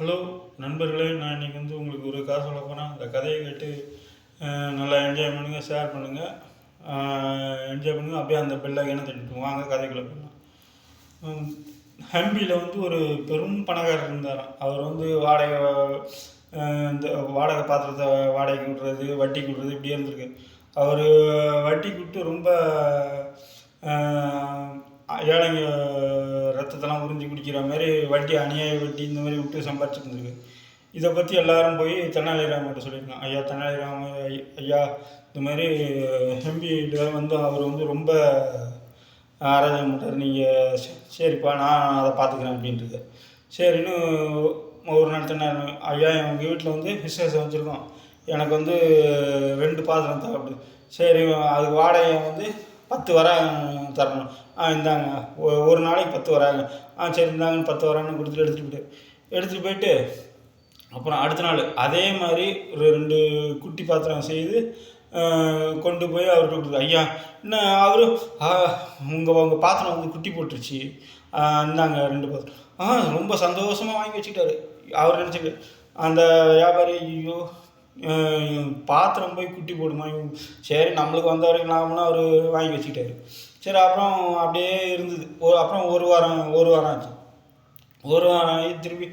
Hello நண்பர்களே, நான் இன்றைக்கி உங்களுக்கு ஒரு கதை சொல்ல போகிறேன். அந்த கதையை கேட்டு நல்லா என்ஜாய் பண்ணுங்கள், ஷேர் பண்ணுங்கள், என்ஜாய் பண்ணுங்கள். அப்படியே அந்த பெல்லை தட்டிட்டு வாங்க கதைக்குள்ளே போகலாம். ஹம்பியில் ஒரு பெரும் பணக்காரர் இருந்தாராம். அவர் வாடகை இந்த வாடகை பாத்திரத்தை வாடகைக்கு விட்றது, வட்டிக்கு விட்றது இப்படியே இருந்திருக்கு. அவர் வட்டி விட்டு ரொம்ப ஏழைங்க ரத்தத்தெல்லாம் உறிஞ்சி குடிக்கிற மாதிரி வட்டி, அநியாய வட்டி இந்த மாதிரி விட்டு சம்பாரிச்சுட்டு இருந்திருக்கு. இதை பற்றி எல்லாரும் போய் தெனாலிராமன்கிட்ட சொல்லியிருக்காங்க. ஐயா தெனாலிராம ஐயா, இந்த மாதிரி ஹெம்பியில் அவர் ரொம்ப ஆராதனை பண்ணுறாரு, நீங்கள் சரிப்பா நான் அதை பார்த்துக்கிறேன் அப்படின்றது. சரின்னு ஒரு நாள் தென்னாலி ஐயா எங்கள் வீட்டில் விசேஷம் வச்சுருக்கோம், எனக்கு 2 பாத்திரம் தேவைப்படுது. சரி, அதுக்கு வாடகை 10 தரணும். இந்தாங்க, ஒரு நாளைக்கு 10 வராங்க. சரி இந்தாங்கன்னு 10 வராங்கன்னு கொடுத்துட்டு எடுத்துகிட்டு போயிட்டு அப்புறம் அடுத்த நாள் அதே மாதிரி ஒரு 2 குட்டி பாத்திரம் செய்து கொண்டு போய் அவர்கிட்ட கொடுத்துரு. ஐயா இன்னும் அவரும் உங்கள் பாத்திரம் குட்டி போட்டுருச்சு, இந்தாங்க 2 பாத்திரம். ரொம்ப சந்தோஷமாக வாங்கி வச்சுக்கிட்டாரு. அவர் நினச்சிட்டு அந்த வியாபாரி, ஐயோ பாத்திரம் போய் குட்டி போடுமா, சரி நம்மளுக்கு வந்த வரைக்கும் லாபம்னா அவர் வாங்கி வச்சுக்கிட்டாரு. சரி, அப்புறம் அப்படியே இருந்தது. அப்புறம் ஒரு வாரம் ஆச்சு. ஒரு வாரம் ஆகி திருப்பி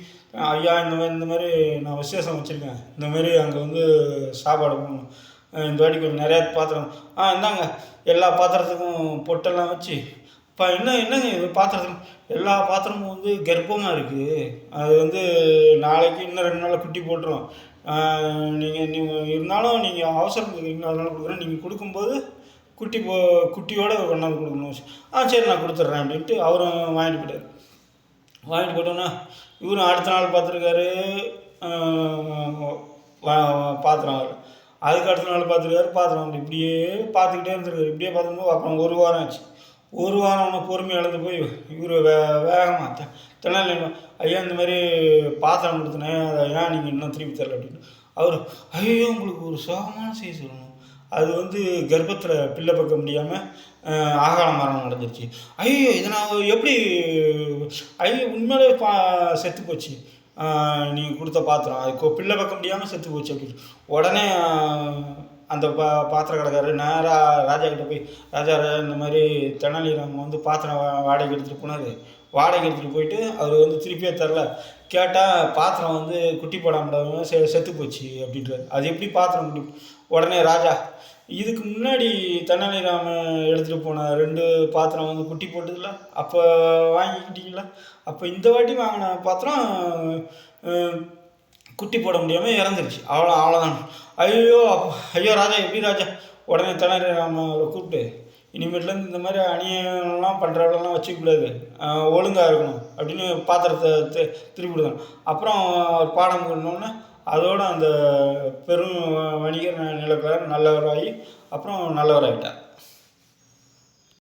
ஐயா இந்த மாதிரி நான் விசேஷம் வச்சுருக்கேன், இந்த மாதிரி அங்கே சாப்பாடு போகணும், இந்த வாட்டி கொஞ்சம் நிறையா பாத்திரம் இந்தாங்க, எல்லா பாத்திரத்துக்கும் பொட்டெல்லாம் வச்சு என்னங்க இது பாத்திரத்துக்கு எல்லா பாத்திரமும் கர்ப்பமாக இருக்குது, அது நாளைக்கு இன்னும் 2 நாளில் குட்டி போட்டுரும், நீங்கள் இருந்தாலும் நீங்கள் அவசரம் கொடுக்குறீங்களா, அதனால் கொடுக்குறேன், நீங்கள் கொடுக்கும்போது குட்டியோடு கொண்டாந்து கொடுக்கணும். சரி நான் கொடுத்துட்றேன் அப்படின்ட்டு அவரும் வாங்கிட்டு போயிட்டோன்னா இவரும் அடுத்த நாள் பார்த்துருக்காரு பாத்திரம். அதுக்கு அடுத்த நாள் பார்த்துருக்காரு பாத்திரம். இப்படியே பார்த்துக்கிட்டே இருந்திருக்காரு. இப்படியே பார்த்துக்கும்போது அப்புறம் ஒரு வாரம் ஆச்சு. ஒரு வாரம் ஒன்று பொறுமையாக எழுந்து போய் இவர் வேகமாக தெனாலி ஐயா இந்த மாதிரி பாத்திரம் கொடுத்தனேன், அதை ஏன் நீங்கள் இன்னும் திருப்பி தரல அப்படின்னு. அவர் ஐயோ உங்களுக்கு ஒரு சோகமான செய்தி சொல்லணும், அது கர்ப்பத்தில் பிள்ளை பார்க்க முடியாமல் ஆகால மரணம் நடந்துருச்சு. ஐயோ இதை நான் எப்படி, ஐயோ உண்மையிலே செத்து போச்சு, நீங்கள் கொடுத்த பாத்திரம் அது பிள்ளை பார்க்க முடியாமல் செத்து போச்சு அப்படின்னு. உடனே அந்த பாத்திர கடைக்காரர் நேராக ராஜா கிட்டே போய், ராஜா இந்த மாதிரி தெனாலிராமன் பாத்திரம் வாடகைக்கு எடுத்துகிட்டு போனார், வாடகை எடுத்துகிட்டு போயிட்டு அவர் திருப்பியே தரல, கேட்டால் பாத்திரம் குட்டி போடாமல் செத்து போச்சு அப்படின்றார். அது எப்படி பாத்திரம் குட்டி? உடனே ராஜா, இதுக்கு முன்னாடி தெனாலிராமன் எடுத்துகிட்டு போன 2 பாத்திரம் குட்டி போட்டதில்ல, அப்போ வாங்கிக்கிட்டீங்களா, அப்போ இந்த வாட்டி வாங்கின பாத்திரம் குட்டி போட முடியாமல் இறந்துருச்சு, அவ்வளோதான். ஐயோ ராஜா, எப்படி ராஜா? உடனே தெனாலிராமனை கூப்பிட்டு, இனிமேட்லேருந்து இந்த மாதிரி அநியாயம்லாம் பண்ணுறவளெல்லாம் வச்சுக்கூடாது, ஒழுங்காக இருக்கணும் அப்படின்னு பாத்திரத்தை திருப்பி விடுதாங்க. அப்புறம் பாடம் பண்ணோன்னே அதோடு அந்த பெரும் வணிகர் நிலக்காரர் நல்லவராகி அப்புறம் நல்லவராகிட்டார்.